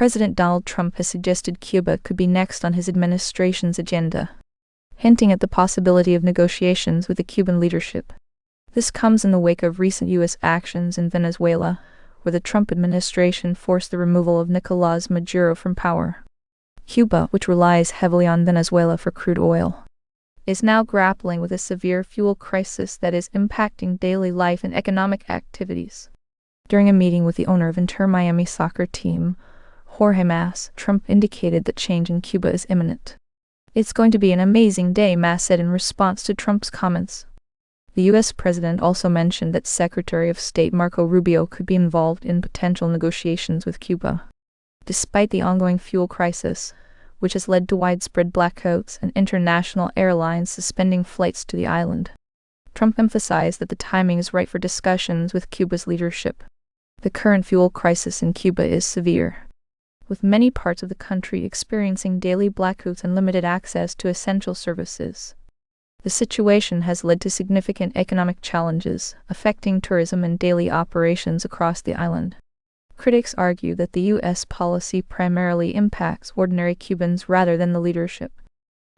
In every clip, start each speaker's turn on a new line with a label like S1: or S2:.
S1: President Donald Trump has suggested Cuba could be next on his administration's agenda, hinting at the possibility of negotiations with the Cuban leadership. This comes in the wake of recent U.S. actions in Venezuela, where the Trump administration forced the removal of Nicolás Maduro from power. Cuba, which relies heavily on Venezuela for crude oil, is now grappling with a severe fuel crisis that is impacting daily life and economic activities. During a meeting with the owner of Inter Miami soccer team, Jorge Mas, Trump indicated that change in Cuba is imminent. "It's going to be an amazing day," Mas said in response to Trump's comments. The U.S. president also mentioned that Secretary of State Marco Rubio could be involved in potential negotiations with Cuba. Despite the ongoing fuel crisis, which has led to widespread blackouts and international airlines suspending flights to the island, Trump emphasized that the timing is right for discussions with Cuba's leadership. The current fuel crisis in Cuba is severe, with many parts of the country experiencing daily blackouts and limited access to essential services. The situation has led to significant economic challenges, affecting tourism and daily operations across the island. Critics argue that the U.S. policy primarily impacts ordinary Cubans rather than the leadership.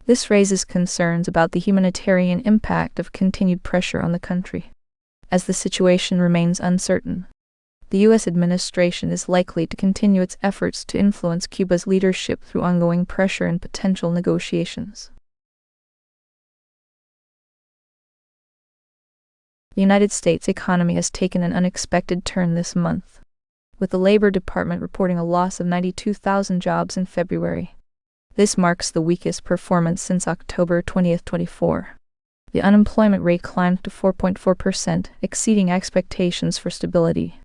S1: This raises concerns about the humanitarian impact of continued pressure on the country. As the situation remains uncertain, the U.S. administration is likely to continue its efforts to influence Cuba's leadership through ongoing pressure and potential negotiations. The United States economy has taken an unexpected turn this month, with the Labor Department reporting a loss of 92,000 jobs in February. This marks the weakest performance since October 2024. The unemployment rate climbed to 4.4%, exceeding expectations for stability.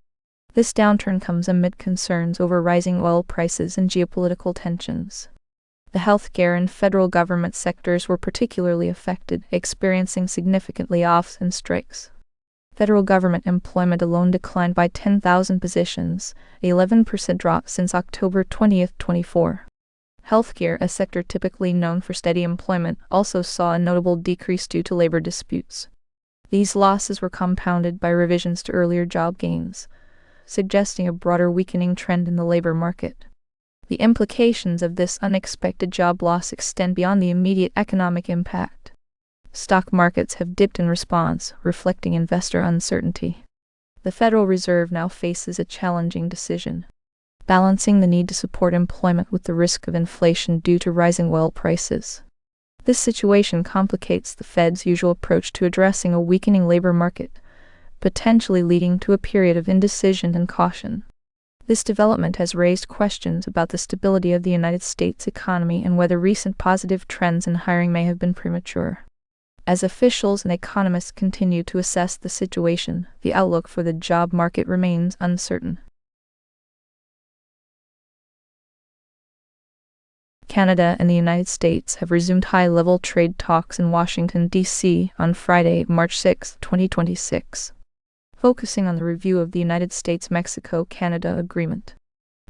S1: This downturn comes amid concerns over rising oil prices and geopolitical tensions. The healthcare and federal government sectors were particularly affected, experiencing significant layoffs and strikes. Federal government employment alone declined by 10,000 positions, an 11% drop since October 2024. Healthcare, a sector typically known for steady employment, also saw a notable decrease due to labor disputes. These losses were compounded by revisions to earlier job gains, suggesting a broader weakening trend in the labor market. The implications of this unexpected job loss extend beyond the immediate economic impact. Stock markets have dipped in response, reflecting investor uncertainty. The Federal Reserve now faces a challenging decision, balancing the need to support employment with the risk of inflation due to rising oil prices. This situation complicates the Fed's usual approach to addressing a weakening labor market, potentially leading to a period of indecision and caution. This development has raised questions about the stability of the United States economy and whether recent positive trends in hiring may have been premature. As officials and economists continue to assess the situation, the outlook for the job market remains uncertain. Canada and the United States have resumed high-level trade talks in Washington, D.C. on Friday, March 6, 2026. Focusing on the review of the United States-Mexico-Canada Agreement.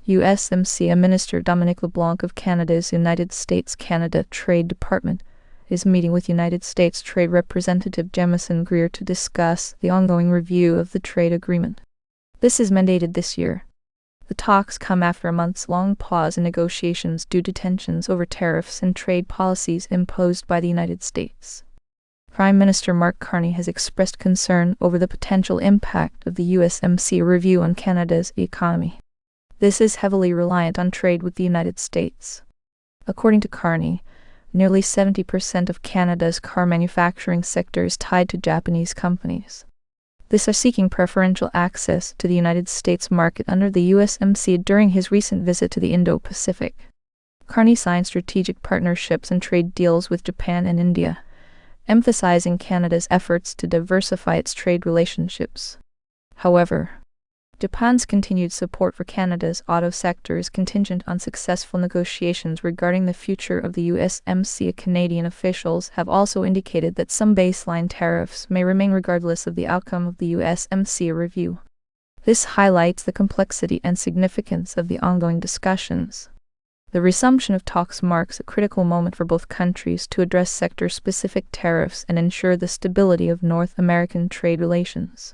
S1: USMCA Minister Dominic LeBlanc of Canada's United States-Canada Trade Department is meeting with United States Trade Representative Jamieson Greer to discuss the ongoing review of the trade agreement. This is mandated this year. The talks come after a months-long pause in negotiations due to tensions over tariffs and trade policies imposed by the United States. Prime Minister Mark Carney has expressed concern over the potential impact of the USMCA review on Canada's economy. This is heavily reliant on trade with the United States. According to Carney, nearly 70% of Canada's car manufacturing sector is tied to Japanese companies. These are seeking preferential access to the United States market under the USMCA during his recent visit to the Indo-Pacific. Carney signed strategic partnerships and trade deals with Japan and India, emphasizing Canada's efforts to diversify its trade relationships. However, Japan's continued support for Canada's auto sector is contingent on successful negotiations regarding the future of the USMCA. Canadian officials have also indicated that some baseline tariffs may remain regardless of the outcome of the USMCA review. This highlights the complexity and significance of the ongoing discussions. The resumption of talks marks a critical moment for both countries to address sector-specific tariffs and ensure the stability of North American trade relations.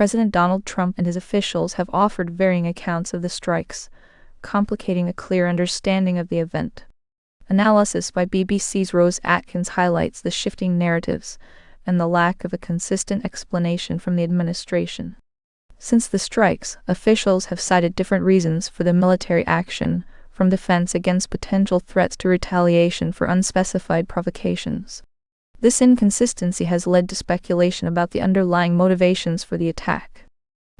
S1: President Donald Trump and his officials have offered varying accounts of the strikes, complicating a clear understanding of the event. Analysis by BBC's Rose Atkins highlights the shifting narratives and the lack of a consistent explanation from the administration. Since the strikes, officials have cited different reasons for the military action, from defense against potential threats to retaliation for unspecified provocations. This inconsistency has led to speculation about the underlying motivations for the attack.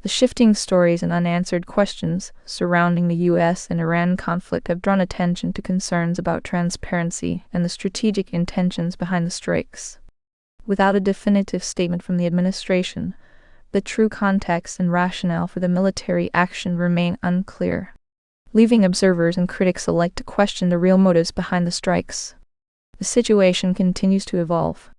S1: The shifting stories and unanswered questions surrounding the U.S. and Iran conflict have drawn attention to concerns about transparency and the strategic intentions behind the strikes. Without a definitive statement from the administration, the true context and rationale for the military action remain unclear, leaving observers and critics alike to question the real motives behind the strikes. The situation continues to evolve,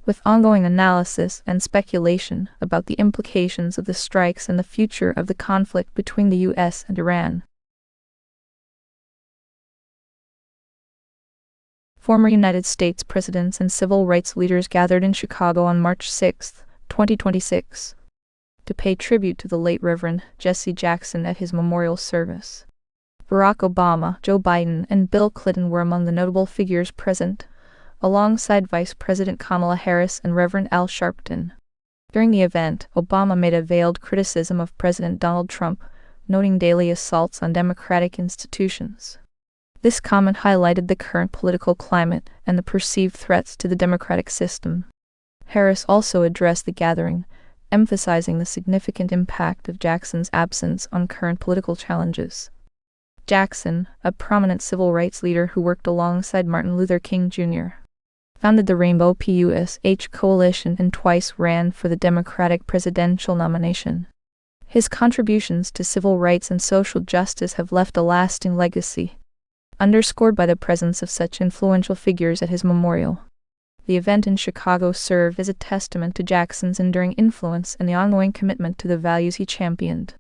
S1: with ongoing analysis and speculation about the implications of the strikes and the future of the conflict between the U.S. and Iran. Former United States presidents and civil rights leaders gathered in Chicago on March 6, 2026, to pay tribute to the late Reverend Jesse Jackson at his memorial service. Barack Obama, Joe Biden, and Bill Clinton were among the notable figures present, alongside Vice President Kamala Harris and Reverend Al Sharpton. During the event, Obama made a veiled criticism of President Donald Trump, noting daily assaults on democratic institutions. This comment highlighted the current political climate and the perceived threats to the democratic system. Harris also addressed the gathering, emphasizing the significant impact of Jackson's absence on current political challenges. Jackson, a prominent civil rights leader who worked alongside Martin Luther King Jr., founded the Rainbow PUSH Coalition and twice ran for the Democratic presidential nomination. His contributions to civil rights and social justice have left a lasting legacy, underscored by the presence of such influential figures at his memorial. The event in Chicago served as a testament to Jackson's enduring influence and the ongoing commitment to the values he championed.